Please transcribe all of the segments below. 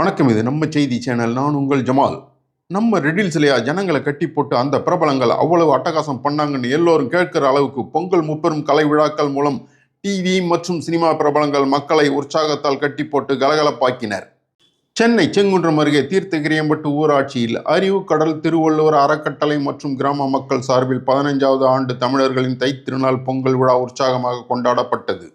வணக்கம். இது நம்ம செய்தி சேனல். நான் உங்கள் ஜமால். நம்ம ரெடில்ஸ்லையா ஜனங்களை கட்டி போட்டு அந்த பிரபலங்கள் அவ்வளவு அட்டகாசம் பண்ணாங்கன்னு எல்லோரும் கேட்கிற அளவுக்கு பொங்கல் முப்பெரும் கலை விழாக்கள் மூலம் டிவி மற்றும் சினிமா பிரபலங்கள் மக்களை உற்சாகத்தால் கட்டி போட்டு கலகலப்பாக்கினர். சென்னை செங்குன்றம் அருகே தீர்த்தகிரியம்பட்டு ஊராட்சியில் அறிவு கடல் திருவள்ளுவர் அறக்கட்டளை மற்றும் கிராம மக்கள் சார்பில் 15வது ஆண்டு தமிழர்களின் தைத்திருநாள் பொங்கல் விழா உற்சாகமாக கொண்டாடப்பட்டது.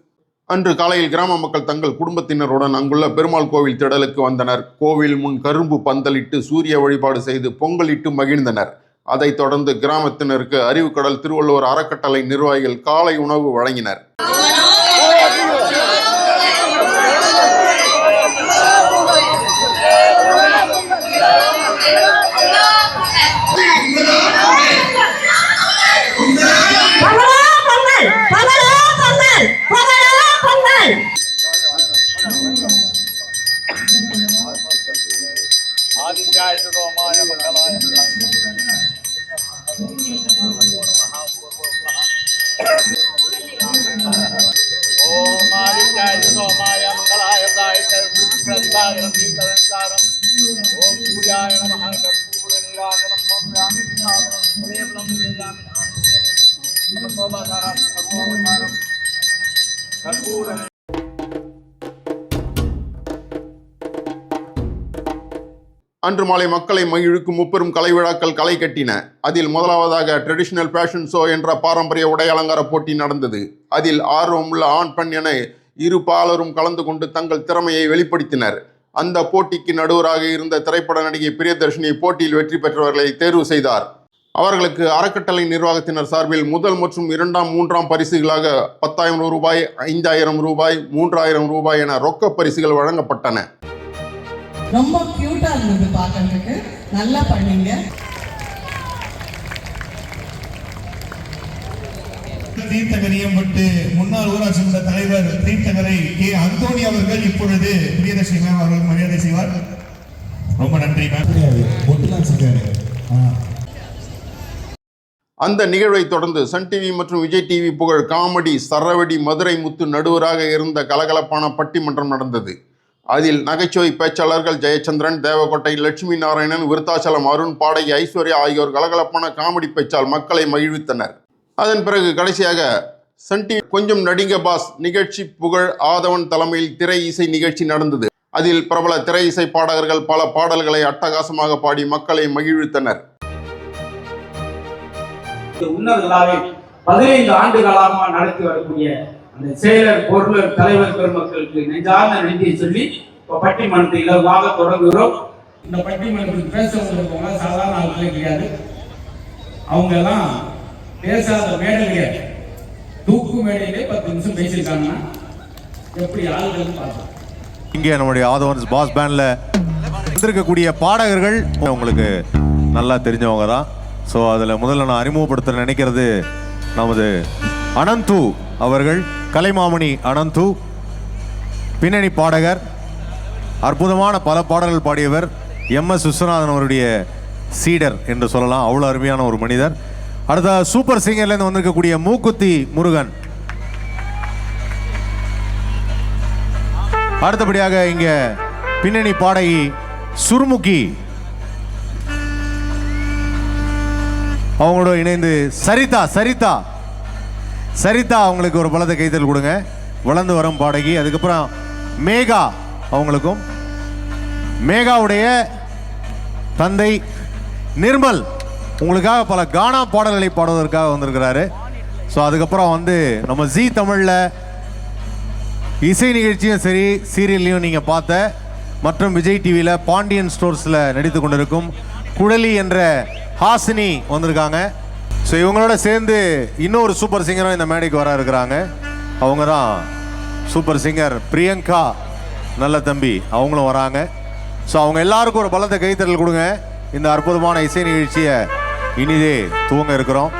அன்று காலையில் கிராம மக்கள் தங்கள் குடும்பத்தினருடன் அங்குள்ள பெருமாள் கோவில் திடலுக்கு வந்தனர். கோவில் முன் கரும்பு பந்தலிட்டு சூரிய வழிபாடு செய்து பொங்கலிட்டு மகிழ்ந்தனர். அதைத் தொடர்ந்து கிராமத்தினருக்கு அறிவு கடல் திருவள்ளுவர் அறக்கட்டளை நிர்வாகிகள் காலை உணவு வழங்கினர். அன்று மாலை மக்களை மகிழ்விக்கும் முப்பெரும் கலை விழாக்கள் களை கட்டின. அதில் முதலாவதாக ட்ரெடிஷனல் ஃபேஷன் ஷோ என்ற பாரம்பரிய உடை அலங்கார போட்டி நடந்தது. அதில் ஆர்வமுள்ள ஆண் பெண் என இரு பாலரும் கலந்து கொண்டு தங்கள் திறமையை வெளிப்படுத்தினர். அந்த போட்டிக்கு நடுவராக இருந்த திரைப்பட நடிகை பிரியதர்ஷினி போட்டியில் வெற்றி பெற்றவர்களை தேர்வு செய்தார். அவர்களுக்கு அறக்கட்டளை நிர்வாகத்தினர் சார்பில் முதல் மற்றும் இரண்டாம் மூன்றாம் பரிசுகளாக 10,000 ரூபாய், 5,000 ரூபாய், 3,000 ரூபாய் என ரொக்க பரிசுகள் வழங்கப்பட்டன. ரொம்ப கியூட்டா இருந்தது பார்க்கறதுக்கு. நல்லா பண்ணீங்க. தீர்த்தகிரியம்பட்டு முன்னாள் ஊராட்சி மன்ற தலைவர் தீர்த்தகரை கே. அந்தோணி அவர்கள் இப்பொழுது பிரியதர்ஷினி மேம் அவர்கள் மரியாதை செய்வார். ரொம்ப நன்றி மேம். அந்த நிகழ்வை தொடர்ந்து சன் டிவி மற்றும் விஜய் டிவி புகழ் காமெடி சரவடி மதுரை முத்து நடுவராக இருந்த கலகலப்பான பட்டிமன்றம் நடந்தது. அதில் நகைச்சுவை பேச்சாளர்கள் ஜெயச்சந்திரன், தேவகோட்டை லட்சுமி நாராயணன், விருத்தாச்சலம் அருண், பாடகி ஐஸ்வர்யா ஆகியோர் கலகலப்பான காமெடி பேச்சால் மக்களை மகிழ்வித்தனர். அதன் பிறகு கடைசியாக சன் டிவி கொஞ்சம் நடிங்க பாஸ் நிகழ்ச்சி புகழ் ஆதவன் தலைமையில் திரை இசை நிகழ்ச்சி நடந்தது. அதில் பிரபல திரை இசை பாடகர்கள் பல பாடல்களை அட்டகாசமாக பாடி மக்களை மகிழ்வித்தனர். 15 ஆண்டு காலமாக நடத்தி வரக்கூடிய அந்த செயலர் பொருளர் தலைவர் பெருமக்களுக்கு நெஞ்சார்ந்த நன்றியை சொல்லி பட்டிமன்றத்தை இலவாக தொடங்குகிறோம். இந்த பட்டிமன்றத்துக்கு பேச வந்திருக்கவங்க சாதாரண ஆட்களே கிடையாது. அவங்க எல்லாம் பேசாத மேடை கிடையாது. தூக்கு மேடையிலே 10 நிமிஷம் பேசியிருக்காங்கன்னா எப்படி ஆளுகள் பார்த்தோம். இங்கே நம்முடைய ஆதவன்ஸ் பாஸ் பேண்ட்ல இருக்கக்கூடிய பாடகர்கள் உங்களுக்கு நல்லா தெரிஞ்சவங்க தான். ஸோ அதில் முதல்ல நான் அறிமுகப்படுத்த நினைக்கிறது நமது அனந்து அவர்கள். கலைமாமணி அனந்து பின்னணி பாடகர், அற்புதமான பல பாடல்கள் பாடியவர். MS விஸ்வநாதன் அவருடைய சீடர் என்று சொல்லலாம். அவ்வளோ அருமையான ஒரு மனிதர். அடுத்த சூப்பர் சிங்கர்லேருந்து வந்திருக்கக்கூடிய மூக்குத்தி முருகன். அடுத்தபடியாக இங்கே பின்னணி பாடகி சுர்முகி, அவங்களோட இணைந்து சரிதா சரிதா சரிதா அவங்களுக்கு ஒரு பலத்தை கைத்தல் கொடுங்க. வளர்ந்து வரும் பாடகி. அதுக்கப்புறம் மேகா, அவங்களுக்கும் மேகாவுடைய தந்தை நிர்மல் உங்களுக்காக பல கானா பாடல்களை பாடுவதற்காக வந்திருக்கிறாரு. ஸோ அதுக்கப்புறம் நம்ம ஜி தமிழில் இசை நிகழ்ச்சியும் சரி சீரியல்லையும் நீங்கள் பார்த்த மற்றும் விஜய் டிவியில் பாண்டியன் ஸ்டோர்ஸில் நடித்து கொண்டிருக்கும் குழலி என்ற ஹாசினி வந்திருக்காங்க. ஸோ இவங்களோட சேர்ந்து இன்னொரு சூப்பர் சிங்கரும் இந்த மேடைக்கு வர இருக்கிறாங்க. அவங்க தான் சூப்பர் சிங்கர் பிரியங்கா நல்ல தம்பி, அவங்களும் வராங்க. ஸோ அவங்க எல்லாருக்கும் ஒரு பலத்தை கைத்தறல் கொடுங்க. இந்த அற்புதமான இசை நிகழ்ச்சியை இனிதே துவங்க இருக்கிறோம்.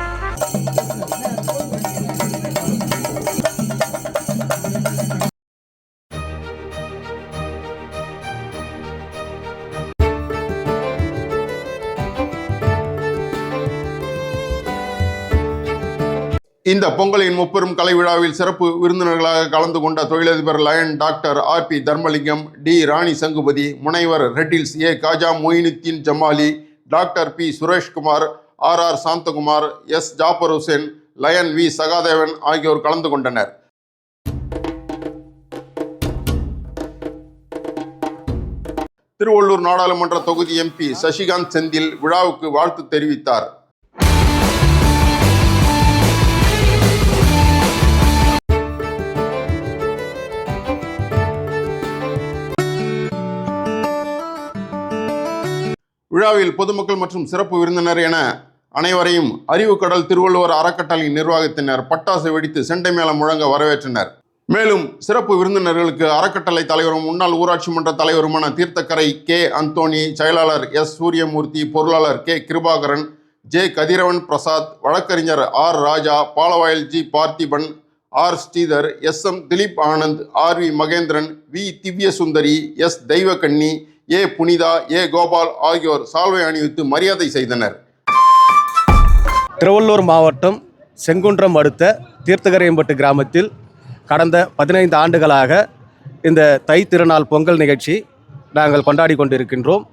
இந்த பொங்கலின் முப்பெரும் கலை விழாவில் சிறப்பு விருந்தினர்களாக கலந்து கொண்ட தொழிலதிபர் lion doctor R P. Dharmalingam, T. Rani Sangupathi, முனைவர் ரெட்டில்ஸ் A. Khaja Moinuddin Jamali, doctor P. Sureshkumar, R. Santhakumar, S. Jafar Hussain, lion V. Sahadevan ஆகியோர் கலந்து கொண்டனர். திருவள்ளூர் நாடாளுமன்ற தொகுதி எம்பி சசிகாந்த் செந்தில் விழாவுக்கு வாழ்த்து தெரிவித்தார். விழாவில் பொதுமக்கள் மற்றும் சிறப்பு விருந்தினர் என அனைவரையும் அறிவுக்கடல் திருவள்ளுவர் அறக்கட்டளையின் நிர்வாகத்தினர் பட்டாசு வெடித்து செண்டை மேளம் முழங்க வரவேற்றனர். மேலும் சிறப்பு விருந்தினர்களுக்கு அறக்கட்டளை தலைவரும் முன்னாள் ஊராட்சி மன்ற தலைவருமான தீர்த்தக்கரை கே. அந்தோணி, செயலாளர் எஸ். சூரியமூர்த்தி, பொருளாளர் கே. கிருபாகரன், ஜே. கதிரவன் பிரசாத், வழக்கறிஞர் R. Raja, Palavayal G. Parthiban, R. Sridhar, S. M. Dileep Anand, R. V. Mahendran, V. Divyasundari, S. Deivakanni, A. Punitha, A. Gopal ஆகியோர் சால்வை அணிவித்து மரியாதை செய்தனர். திருவள்ளூர் மாவட்டம் செங்குன்றம் அடுத்த தீர்த்தக்கரையம்பட்டு கிராமத்தில் கடந்த 15 ஆண்டுகளாக இந்த தை திருநாள் பொங்கல் நிகழ்ச்சி நாங்கள் கொண்டாடி கொண்டிருக்கின்றோம்.